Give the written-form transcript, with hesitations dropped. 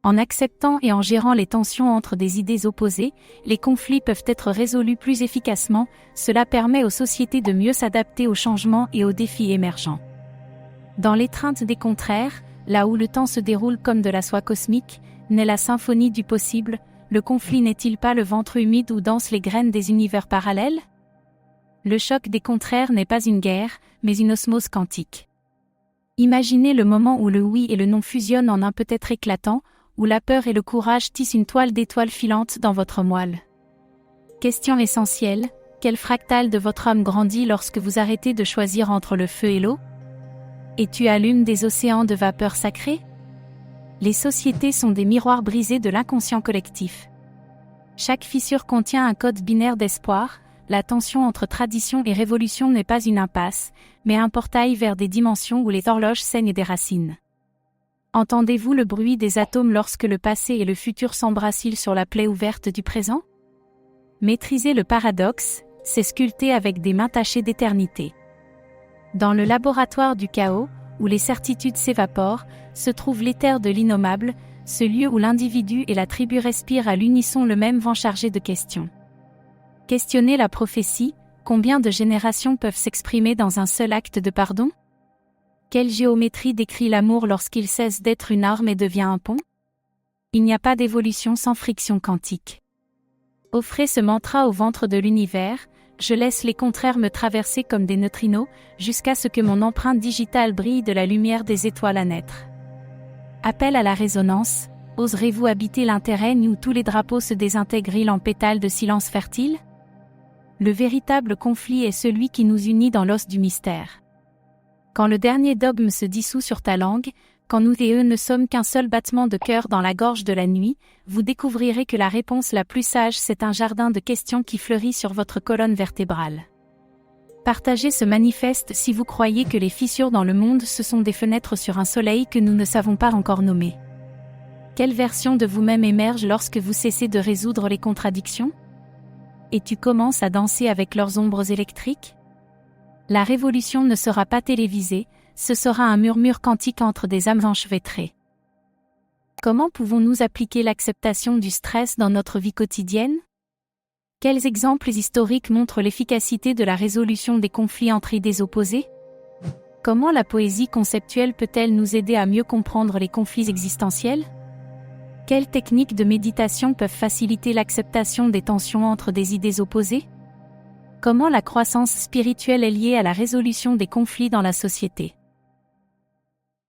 En acceptant et en gérant les tensions entre des idées opposées, les conflits peuvent être résolus plus efficacement. Cela permet aux sociétés de mieux s'adapter aux changements et aux défis émergents. Dans l'étreinte des contraires, là où le temps se déroule comme de la soie cosmique, naît la symphonie du possible. Le conflit n'est-il pas le ventre humide où dansent les graines des univers parallèles? Le choc des contraires n'est pas une guerre, mais une osmose quantique. Imaginez le moment où le oui et le non fusionnent en un peut-être éclatant, où la peur et le courage tissent une toile d'étoiles filantes dans votre moelle. Question essentielle, quel fractal de votre âme grandit lorsque vous arrêtez de choisir entre le feu et l'eau? Et tu allumes des océans de vapeur sacrée? Les sociétés sont des miroirs brisés de l'inconscient collectif. Chaque fissure contient un code binaire d'espoir. La tension entre tradition et révolution n'est pas une impasse, mais un portail vers des dimensions où les horloges saignent des racines. Entendez-vous le bruit des atomes lorsque le passé et le futur s'embrassent sur la plaie ouverte du présent? Maîtriser le paradoxe, c'est sculpter avec des mains tachées d'éternité. Dans le laboratoire du chaos, où les certitudes s'évaporent, se trouve l'éther de l'innommable, ce lieu où l'individu et la tribu respirent à l'unisson le même vent chargé de questions. Questionnez la prophétie, combien de générations peuvent s'exprimer dans un seul acte de pardon? Quelle géométrie décrit l'amour lorsqu'il cesse d'être une arme et devient un pont? Il n'y a pas d'évolution sans friction quantique. Offrez ce mantra au ventre de l'univers, je laisse les contraires me traverser comme des neutrinos, jusqu'à ce que mon empreinte digitale brille de la lumière des étoiles à naître. Appel à la résonance, oserez-vous habiter l'interrègne où tous les drapeaux se désintègrent en pétales de silence fertile? Le véritable conflit est celui qui nous unit dans l'os du mystère. Quand le dernier dogme se dissout sur ta langue, quand nous et eux ne sommes qu'un seul battement de cœur dans la gorge de la nuit, vous découvrirez que la réponse la plus sage c'est un jardin de questions qui fleurit sur votre colonne vertébrale. Partagez ce manifeste si vous croyez que les fissures dans le monde ce sont des fenêtres sur un soleil que nous ne savons pas encore nommer. Quelle version de vous-même émerge lorsque vous cessez de résoudre les contradictions? Et tu commences à danser avec leurs ombres électriques? La révolution ne sera pas télévisée, ce sera un murmure quantique entre des âmes enchevêtrées. Comment pouvons-nous appliquer l'acceptation du stress dans notre vie quotidienne? Quels exemples historiques montrent l'efficacité de la résolution des conflits entre idées opposées? Comment la poésie conceptuelle peut-elle nous aider à mieux comprendre les conflits existentiels? Quelles techniques de méditation peuvent faciliter l'acceptation des tensions entre des idées opposées? Comment la croissance spirituelle est liée à la résolution des conflits dans la société?